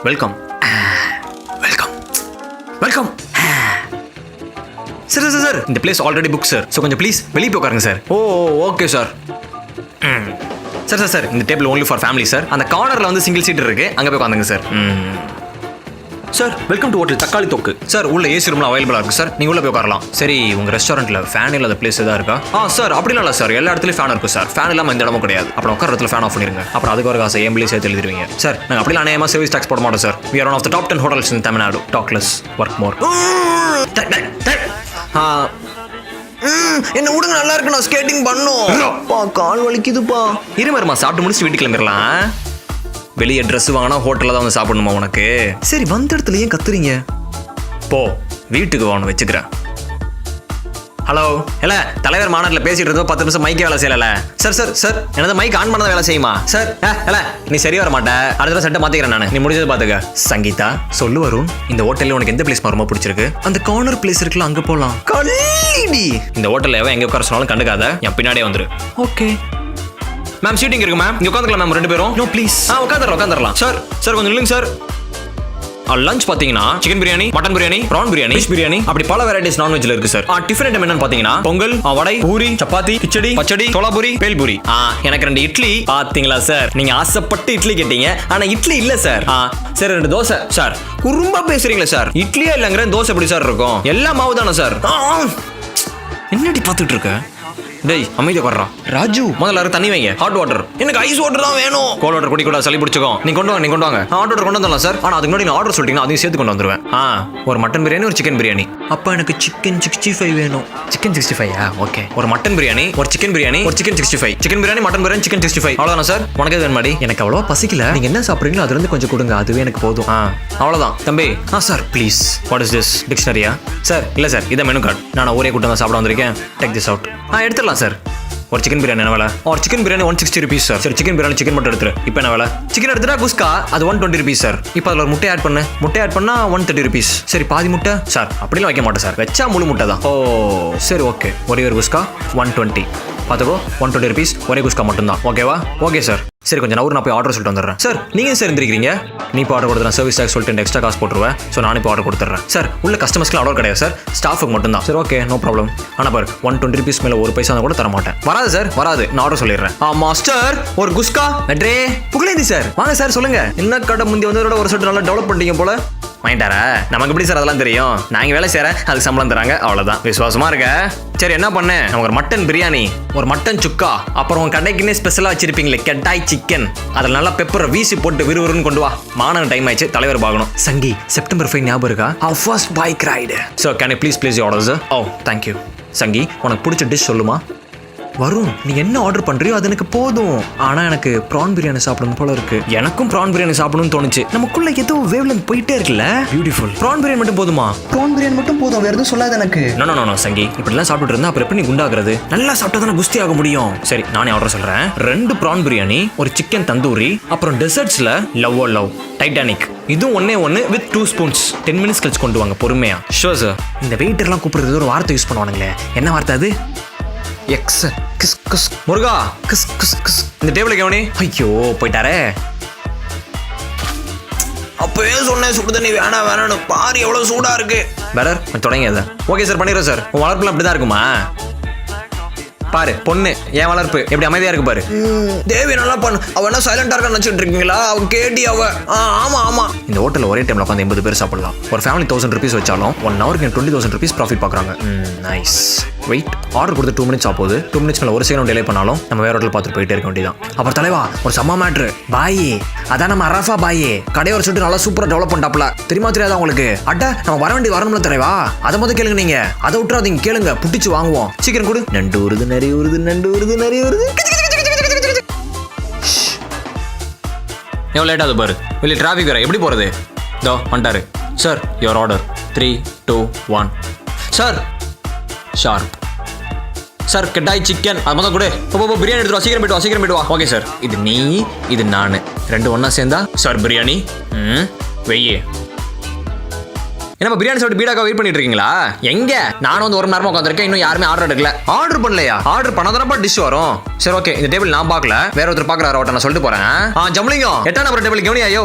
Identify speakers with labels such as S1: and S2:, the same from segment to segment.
S1: Welcome welcome welcome sir sir sir இந்த place already book sir. So கொஞ்சம் please வெளியே போய் உட்காருங்க சார். Oh okay sir. Sir sir sir இந்த table only for family sir. அந்த கார்னரில் வந்து சிங்கிள் சீட் இருக்கு, அங்கே போய் உட்காந்துங்க sir. Sir welcome to hotel Thakkali Thokku. Sir உள்ள ஏசி ரூம்லாம் அவைலபிளாக இருக்குது சார், நீங்கள் உள்ளே போய் உட்காரலாம். சரி உங்கள் ரெஸ்டாரண்ட்டில் ஃபேன் இல்லாத பிளேஸ் எதாவது இருக்கா? சார் அப்படிலாம் இல்லை சார், எல்லா இடத்துலையும் ஃபேன் இருக்கும் சார். ஃபேன் இல்லாமல் எந்த இடமும் கிடையாது. அப்புறம் உட்கார இடத்துல ஃபேன் ஆஃப் பண்ணிருங்க. அப்புறம் அதுக்கு ஒரு காசை எம்பிளி சேர்த்து எழுதிருவீங்க சார். நாங்கள் அப்படிலாம் அநேகமாக சர்வீஸ் டாக்ஸ் போட மாட்டோம் sir. We are one of the top 10 hotels in Tamil Nadu. Talk less, work more. என்ன விடுங்க, நல்லா இருக்கு, நான் ஸ்கேட்டிங் பண்ணும். கால் வலிக்குதுப்பா. இருமருமா சாப்பிட்டு முடிச்சு வீட்டுக்கு கிளம்பிடலாம். வெளியே ட்ரெஸ் வாங்கினா ஹோட்டலில் தான் வந்து சாப்பிடணுமா உனக்கு? சரி வந்த இடத்துல ஏன் கத்துறீங்க? போ வீட்டுக்கு வான்னு வச்சுக்கிறேன். ஹலோ இல்லை தலைவர் மாநாட்டில் பேசிட்டு இருந்தோம், 10 நிமிஷம் மைக்கே வேலை செய்யலை சார். சார் சார் எனது மைக் ஆன் பண்ணதான் வேலை செய்யுமா சார்? இல்லை நீ சரி வர மாட்டேன், அடுத்த சட்டை மாற்றிக்கிறேன் நான். நீ முடிஞ்சது பார்த்துக்க. சங்கீதா சொல்லு வருண், இந்த ஹோட்டலில் உனக்கு எந்த பிளேஸ் ரொம்ப பிடிச்சிருக்கு? அந்த கார்னர் பிளேஸ் இருக்குல்ல, அங்கே போகலாம். கல்லிடி இந்த ஹோட்டலில் எவன் எங்கே உட்கார சொன்னாலும் கண்டுக்காத, என் பின்னாடியே வந்துரு. ஓகே மேம், சீட்டிங் இருக்கு மேம், இங்கே உட்காந்துக்கலாம் மேம் 2 பேரும். No please. உட்காந்துடலாம் சார். சார் கொஞ்சம் இல்லைங்க சார். லஞ்ச் பாத்தீங்கன்னா chicken biryani, mutton biryani, prawn biryani, fish biryani, அப்படி பல வெரைட்டிஸ் நான்வெஜ்ல இருக்கு சார். டிஃபன் ஐட்டம் என்னன்னு பாத்தீங்கன்னா பொங்கல், வடை, பூரி, சப்பாத்தி, கிச்சடி, பச்சடி, சோளாபூரி, பேல்பூரி. எனக்கு 2 இட்லி. பாத்தீங்களா சார், நீங்க ஆசைப்பட்டு இட்லி கேட்டீங்க, ஆனா இட்லி இல்ல சார். சார் 2 தோசை. சார் குறும்பா பேசுறீங்களா சார்? இட்லியா இல்லங்கிற தோசை எப்படி சார் இருக்கும்? எல்லா மாவு தானே சார். என்னடி பாத்துட்டு இருக்க? டேய் அமைதியா வர்றா. ராஜு முதல்ல தண்ணி வைங்க, ஹாட் வாட்டர். எனக்கு ஐஸ் வாட்டர் தான் வேணும். கோல்ட் வாட்டர் குடி கூட சளி பிடிச்சுக்கோ. நீ கொண்டு வாங்க. ஹாட் வாட்டர் கொண்டு வந்துடலாம் சார். ஆனா அதுக்கு முன்னாடி நான் ஆர்டர் சொல்லிட்டீங்கன்னா அதையும் சேர்த்து கொண்டு வந்துருவேன். ஒரு மட்டன் பிரியாணி, ஒரு சிக்கன் பிரியாணி. அப்ப எனக்கு சிக்கன் 65 வேணும். Chicken 65 okay. ஒரு மட்டன் பிரியாணி, ஒரு சிக்கன் பிரியாணி, ஒரு chicken 65. Chicken biryani, mutton biryani, chicken 65. அவ்வளவுதானா சார்? உனக்கு எது வேணுமாடி? எனக்கு அவ்வளவா பசிக்கல. நீங்க என்ன சாப்பிடுறீங்களோ அதுல இருந்து கொஞ்சம் கொடுங்க, அதுவே எனக்கு போதும். அவ்வளவுதான் தம்பி. Sir please. What is this? டிக்ஷனரியா சார்? இல்ல சார், இதை மெனு கார்டு. நான் ஒரே கூட்டம் தான் சாப்பிட வந்திருக்கேன். Take this out. எடுத்துடலாம் சார். ஒரு சிக்கன் பிரியாணி என்ன வேலை? ஒரு சிக்கன் பிரியாணி 160 rupees சார். சரி சிக்கன் பிரியாணி சிக்கன் மட்டும் எடுத்துரு. இப்போ என்ன வேலை? சிக்கன் எடுத்துட்டா குஸ்கா அது 120 rupees சார். இப்போ அதில் ஒரு முட்டை ஆட் பண்ணு. முட்டை ஆட் பண்ணா 130 rupees. சரி பாதி முட்டை சார்? அப்படிலாம் வைக்க மாட்டேன் சார், வச்சா முழு முட்டை தான். சரி ஓகே. ஒரே ஒரு குஸ்கா 120. பார்த்துக்கோ 120 rupees ஒரே குஸ்கா மட்டும்தான். ஓகேவா? Okay sir. சரி கொஞ்சம் நான் போய் ஆர்டர் சொல்லிட்டு வந்துடுறேன் சார். நீங்க சார் இருந்திருக்கீங்க, நீ இப்போ ஆர்டர் கொடுத்துறேன். சர்வீஸ் டாக்ஸ் சொல்லிட்டு எக்ஸ்ட்ரா காசு போட்டுருவேன். ஸோ நான் இப்போ ஆர்டர் கொடுத்துட்றேன் சார். உள்ள கஸ்டமர்ஸ்க்கு ஆர்டர் கிடையாது சார், ஸ்டாஃபுக்கு மட்டும் தான். சரி ஓகே நோ ப்ராப்ளம். ஆனால் பாரு 120 rupees மேலே ஒரு பைசா கூட தர மாட்டேன். வராது சார், வராது. நான் ஆர்டர் சொல்லிடுறேன். மாஸ்டர் ஒரு குஸ்கா வெட்ரே புகழேந்தி சார். வாங்க சார் சொல்லுங்க. என்ன கடை முந்தி வந்ததோட ஒரு சொட்டு நல்லா டெவலப் பண்ணிட்டீங்க போல. வாங்கிட்டாரா? நமக்கு எப்படி சார் அதெல்லாம் தெரியும்? நாங்க வேலை செய்யறேன், அதுக்கு சம்பளம் தராங்க, அவ்வளவுதான். விசுவாசமா இருக்க. சரி என்ன பண்ண? நமக்கு ஒரு மட்டன் பிரியாணி, ஒரு மட்டன் சுக்கா, அப்புறம் கடைக்குன்னே ஸ்பெஷலா வச்சிருப்பீங்களே கெட்டாய் சிக்கன், அதில் நல்லா பெப்பரை வீசி போட்டு விறுவிறுன்னு கொண்டு வா. மாநகரம் டைம் ஆயிடுச்சு, தலைவர் பார்க்கணும். சங்கி செப்டம்பர் 5 ஞாபகம் இருக்கா? our first bike ride. So can you please place your orders? Oh thank you. சங்கி உனக்கு பிடிச்ச டிஷ் சொல்லுமா? வருண் நீ என்ன ஆர்டர் பண்றியோ அது எனக்கு போதும். ஆனா எனக்கு ப்ரான் பிரியாணி சாப்பிடணும் போல இருக்கு. எனக்கும் ப்ரான் பிரியாணி சாப்பிடணும்னு தோணுச்சு. நமக்குள்ள ஏதோ வேவ்லெங்த் போயிட்டே இருக்குல்ல. பியூட்டிஃபுல். ப்ரான் பிரியாணி மட்டும் போதுமா? ப்ரான் பிரியாணி மட்டும் போதும், வேற எதுவும் சொல்லாத எனக்கு. நோ சங்கி, இப்படிலாம் சாப்பிட்டு இருந்தா அப்புறம் எப்படி நீ குண்டாகிறது? நல்லா சாப்பிட்டா தானே குஸ்தி ஆக முடியும். சரி நானே ஆர்டர் சொல்றேன். 2 ப்ரான் பிரியாணி, ஒரு சிக்கன் தந்தூரி, அப்புறம் டெசர்ட்ஸ்ல லவ் டைட்டானிக். இதுவும் ஒண்ணே வித் 2 spoons. 10 minutes கழிச்சு கொண்டு வாங்க பொறுமையா. Sure sir. இந்த வெயிட்டர்லாம் கூப்பிடுறது ஒரு வார்த்தை யூஸ் பண்ணுவானுங்களே, என்ன வார்த்தை அது? எக்ஸ் கிஸ் கிஸ் முருகா கிஸ் கிஸ் கிஸ். இந்த டேபிள் கவனி. ஐயோ போயிட்டாரே. அப்பவே சொன்னேன் சுடு தண்ணி வேணாம் பாரு எவ்வளவு சூடா இருக்கு. பெட்டர் தொடங்கி அதை. ஓகே சார் பண்ணிடுறேன் சார். உன் வளர்ப்புல அப்படிதான் இருக்குமா? பாரு பொண்ணு என் வளர்ப்பு எப்படி அமைதியா இருக்கு பாரு. தேவி நல்லா பண்ணு. அவ என்ன சைலண்டா இருக்கா நினைச்சிட்டு இருக்கீங்களா? அவ கேட்டி அவ. ஆமா இந்த ஹோட்டல்ல ஒரே டைம்ல உட்காந்து 80 பேர் சாப்பிடலாம். ஒரு ஃபேமிலி 1000 rupees வச்சாலும் 1 ஹவருக்கு 20,000 rupees ப்ராஃபிட் பாக்குறாங்க. நைஸ். வெயிட் ஆர்டர் கொடுத்து 2 minutes ஆகுது. 2 minutes மேல ஒரு செகண்ட் டிலே பண்ணாலும் நம்ம வேற ஹோட்டல் பார்த்துட்டு போயிட்டே இருக்க வேண்டியதான். அப்புறம் தலைவா ஒரு செம்ம மேட்ரு. பாய் அதான் நம்ம அரஃபா பாய் கடையை ஒரு சொல்லிட்டு நல்லா சூப்பரா டெவலப் பண்ணிட்டாப்ல. தெரியாதா உங்களுக்கு? அட்ட நம்ம வரணும்ல தலைவா. அதை முதல் கேளுங்க. நீங்க அதை விட்டுறாதீங்க, கேளுங்க, புட்டிச்சு வாங்குவோம். சீக்கிரம் கொடு. நண்டு வருது நிறைய வருது. எவ்வளோ லேட் ஆகுது பாரு. வெளியே டிராஃபிக் வேற, எப்படி போறது? இதோ வந்துட்டாரு sir. Your order 3 2 1. Sir sharp sir. கெட்டாய் சிக்கன் அது மொத்தம் கொடு. பிரியாணி எடுத்துருவா. சீக்கிரம் போயிட்டு வா. Okay sir. இது நீ இது நான் 2 ஒண்ணா சேர்ந்தா சார் பிரியாணி. வெய்யே என்ன பிரியாணி சாப்பிட்டு பீடாக்கா வெயிட் பண்ணிட்டு இருக்கீங்களா? எங்க நானும் வந்து 1 மணி நேரமா உட்காந்துருக்கேன், இன்னும் யாருமே ஆர்டர் எடுக்கல. ஆர்டர் பண்ணலையா? ஆர்டர் பண்ணாதானப்பா டிஷ் வரும். சரி ஓகே. இந்த டேபிள் நான் பார்க்கல, வேற ஒருத்தர் பார்க்கறாரு. நான் சொல்லிட்டு போறேன். ஜம்லிங்கம் 8ஆம் நம்பர் டேபிள் கவனியாயோ.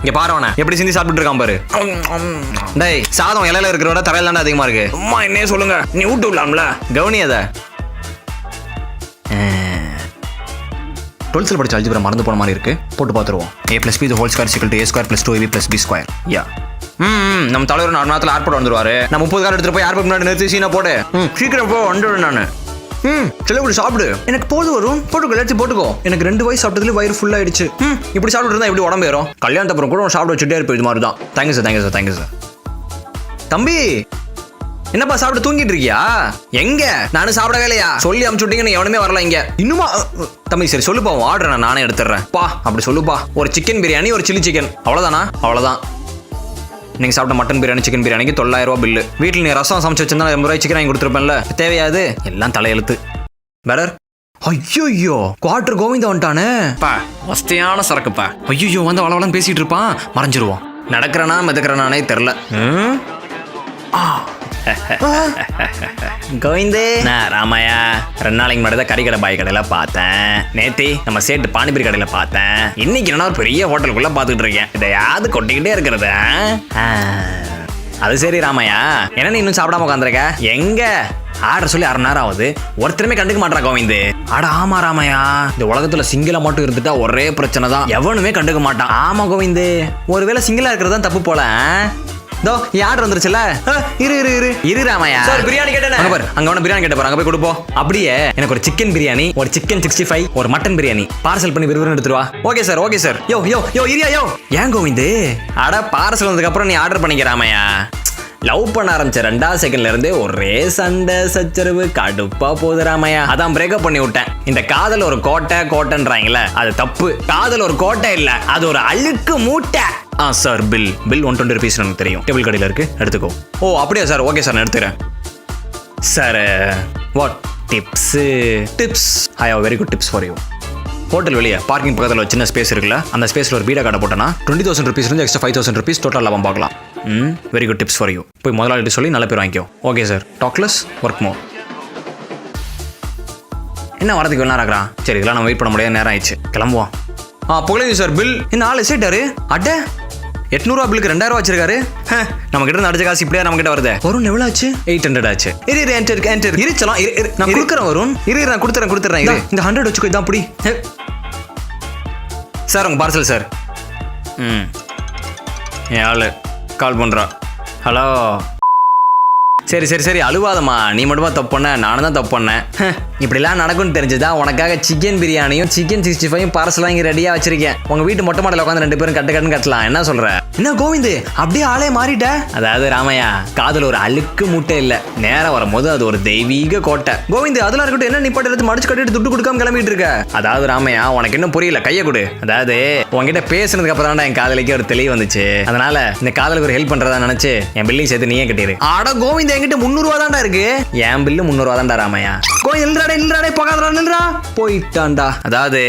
S1: இங்க பாருவன எப்படி சிந்தி சாப்பிட்டு இருக்கான் பாரு. டேய் சாதம் இலையில இருக்கிறோட தரையில தானே அதிகமா இருக்கு. அம்மா என்னையே சொல்லுங்க, நீ விட்டு விடலாம்ல. கவனி அத. 12th படிச்ச அல்ஜிப்ரா மறந்து போன மாதிரி இருக்கு. போட்டு பார்த்துருவோம். a + b ² = a² + 2ab + b². யா நம்ம தலைவர் 4 நேரத்தில் ஏர்போர்ட் வந்துருவாரு. நான் 30 கார் எடுத்துட்டு போய் ஏர்போர்ட் முன்னாடி நிறுத்தி சீனா போடு. சீக்கிரம் போ, வந்துடுவேன் நான். செலவு சாப்பிடு. எனக்கு போது வரும். போட்டுக்கோ, எல்லாத்தையும் போட்டுக்கோ. எனக்கு 2 வயசு சாப்பிட்டதுல வயிறு ஃபுல் ஆயிடுச்சு. இப்படி சாப்பிட்டு இருந்தா எப்படி உடம்பு ஏறும்? கல்யாணத்து அப்புறம் கூட சாப்பிட வச்சுட்டே இருப்பேன். இது மாதிரி தான். Thank you sir. தம்பி என்னப்பா சாப்பிட்டு தூங்கிட்டு இருக்கியா? எங்க நானும் சாப்பிடவே இல்லையா? சொல்லி அமுச்சு விட்டீங்கன்னு எவனுமே வரல இங்க. இன்னுமா? தம்பி சரி சொல்லுப்பா, ஆர்டர் நானே எடுத்துடுறேன். பா அப்படி சொல்லுப்பா. ஒரு சிக்கன் பிரியாணி, ஒரு சில்லி சிக்கன், அவ்வளோதானா? அவ்வளோதான். நீங்க சாப்பிட்ட மட்டன் பிரியாணி, சிக்கன் பிரியாணிக்கு 900 ரூபா பில்லு. வீட்டில் நீ ரசம் சமைச்சு வச்சிருந்தா 80 ரூபாய் சிக்கன் வாங்கி கொடுத்துருப்பேன்ல. தேவையாது எல்லாம் தலையெழுத்து. பெடர். ஐயோ குவார்டர் கோவிந்தா வந்துட்டானே. பா வஸ்தியான சரக்குப்பா. ஐயோ வந்து வளவளன்னு பேசிட்டு இருப்பான், மறைஞ்சிருவோம். நடக்கிறனா மிதக்கிறனானே தெரில. கோவிந்தே. ராமையா 2 நாளைக்கு முன்னாடி தான் கறிக்கடை பாய் கடையில பார்த்தேன். நேத்தி நம்ம சேட்டு பானிபூரி கடையில பார்த்தேன். இன்னைக்கு என்ன ஒரு பெரிய ஹோட்டலுக்குள்ள பார்த்துட்டு இருக்கேன். இதையாவது கொட்டிக்கிட்டே இருக்கிறது. அது சரி ராமையா, என்ன நீ இன்னும் சாப்பிடாம உட்காந்துருக்க? எங்க ஆர்டர் சொல்லி 1/2 நேரம் ஆகுது, ஒருத்தருமே கண்டுக்க மாட்டா கோவிந்து. அட ஆமா ராமையா, இந்த உலகத்துல சிங்கிளா மட்டும் இருந்துட்டா ஒரே பிரச்சனை தான், எவனுமே கண்டுக்க மாட்டான். ஆமா கோவிந்து, ஒருவேளை சிங்கிளா இருக்கிறது தான் தப்பு போல. தோ ஆர்டர் வந்துருச்சுல. இரு ராமையா. சார் பிரியாணி கேட்டேன். அங்க பாரு, அங்க ஒண்ணு பிரியாணி கேட்ட பாரு, அங்க போய் கொடுப்போம். அப்படியே எனக்கு ஒரு சிக்கன் பிரியாணி, ஒரு சிக்கன் 65, ஒரு மட்டன் பிரியாணி பார்சல் பண்ணி விறுவிறுன்னு எடுத்துருவா. Okay sir. யோ இரியா யோ. ஏன் கோவிந்து? அட பார்சல் வந்ததுக்கு அப்புறம் நீ ஆர்டர் பண்ணிக்க ராமையா. லவ் பண்ண ஆரம்பிச்ச 2வது செகண்ட்ல இருந்தே ஒரே சண்டை சச்சரவு, கடுப்பா போகுது ராமையா. அதான் பிரேக்கப் பண்ணி விட்டேன். இந்த காதல் ஒரு கோட்டைன்றாங்களே, அது தப்பு. காதல் ஒரு கோட்டை இல்ல, அது ஒரு அழுக்கு மூட்டை. சார் பில் 120 rupees எனக்கு தெரியும். டேபிள் கடையில் இருக்கு, எடுத்துக்கோ. ஓ அப்படியா சார்? ஓகே சார், நான் எடுத்துக்கிறேன். Sir what tips? I have very good tips for you. Hotel வெளியே பார்க்கிங் பக்கத்தில் ஒரு சின்ன ஸ்பேஸ் இருக்குல்ல, அந்த ஸ்பேஸில் ஒரு பீடா கடை போட்டோன்னா 20,000 rupees எக்ஸ்ட்ரா 5,000 rupees டோட்டல் லாபம் பார்க்கலாம். Very good tips for you. போய் முதலாளிட்டு சொல்லி நல்ல பேர் வாங்கிக்கோ. Okay sir. டாக்லெஸ் work more. என்ன வரதுக்கு வேணா இருக்கிறான்? சரி இதெல்லாம் நம்ம வெயிட் பண்ண முடியாது, நேரம் ஆயிடுச்சு, கிளம்புவோம். Pugazhendhi sir bill. இந்த ஆள் எஸ்டேட்டாரு. அட 800 ரூபா பில்லுக்கு 2000 வச்சிருக்காரு. நம்ம கிட்ட அடிச்ச காசு இப்படியா நம்ம கிட்ட வருது. வருண் எவ்வளவு ஆச்சு? 800 ஆச்சு. இருச்சலாம் நான் கொடுக்குறேன் வருண். நான் கொடுத்துறேன். இந்த 100 வச்சுக்கோ, இதான் அப்படி. சார் உங்க பார்சல் சார். என் ஆளு கால் பண்றா. ஹலோ. சரி அழுவாதம்மா, நீ மட்டுமா தப்பு பண்ண? நானும் தான் தப்பு பண்ணேன். இப்படிலாம் நடக்கும்னு தெரிஞ்சுதான் உனக்காக சிக்கன் பிரியாணியும் சிக்கன் 65 பார்சல் வாங்கி ரெடியா வச்சிருக்கேன். உங்க வீட்டு மொட்டை மாடல உட்காந்து 2 பேரும் கட்டுன்னு கட்டலாம். என்ன சொல்ற? என்ன கோவிந்து அப்படியே ஆளே மாறிட்ட? அதாவது ராமையா, காதல் ஒரு அழுக்கு மூட்டை இல்ல, நேரம் வரும்போது அது ஒரு தெய்வீக கோட்டை. கோவிந்து அதெல்லாம் இருக்கட்டும், என்ன நிப்பாட்டு எடுத்து மடிச்சு கட்டிட்டு துட்டு கொடுக்காம கிளம்பிட்டு இருக்க? அதாவது ராமையா, உனக்கு இன்னும் புரியல, கையை கொடு. அதாவது உங்ககிட்ட பேசுனதுக்கு அப்புறம் தான் என் காதலிக்கு ஒரு தெளிவு வந்துச்சு. அதனால இந்த காதலுக்கு ஒரு ஹெல்ப் பண்றதா நினைச்சு என் பில்லையும் சேர்த்து நீயே கட்டிடு. அட கோவிந்து, என்கிட்ட 300 ரூபா தான்டா இருக்கு. என் பில்லு 300 ரூபா தான்டா ராமையா. போயிட்டான்டா. அதாவது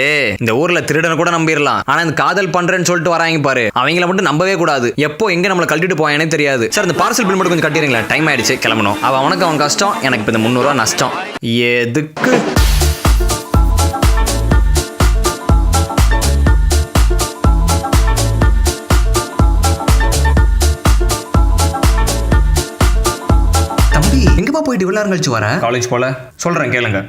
S1: இந்த ஊர்ல திருடனை கூட நம்பிடலாம், ஆனா இந்த காதல் பண்றேன்னு சொல்லிட்டு வராங்க பாரு, அவங்கள மட்டும் நம்பவே கூடாது. எப்போ எங்க நம்மள கழட்டிட்டு போவானே தெரியாது. சார் இந்த பார்சல் பில் மட்டும் கொஞ்சம் கட்டிடுங்களா, டைம் ஆயிடுச்சு, கிளம்பணும். அவன் கஷ்டம், எனக்கு இப்ப இந்த 300 ரூபா நஷ்டம். எதுக்கு? தம்பி எங்கப்பா போயிட்டு இவ்வளவு நேரம் கழிச்சு வர? காலேஜ் போல. சொல்றேன் கேளுங்க.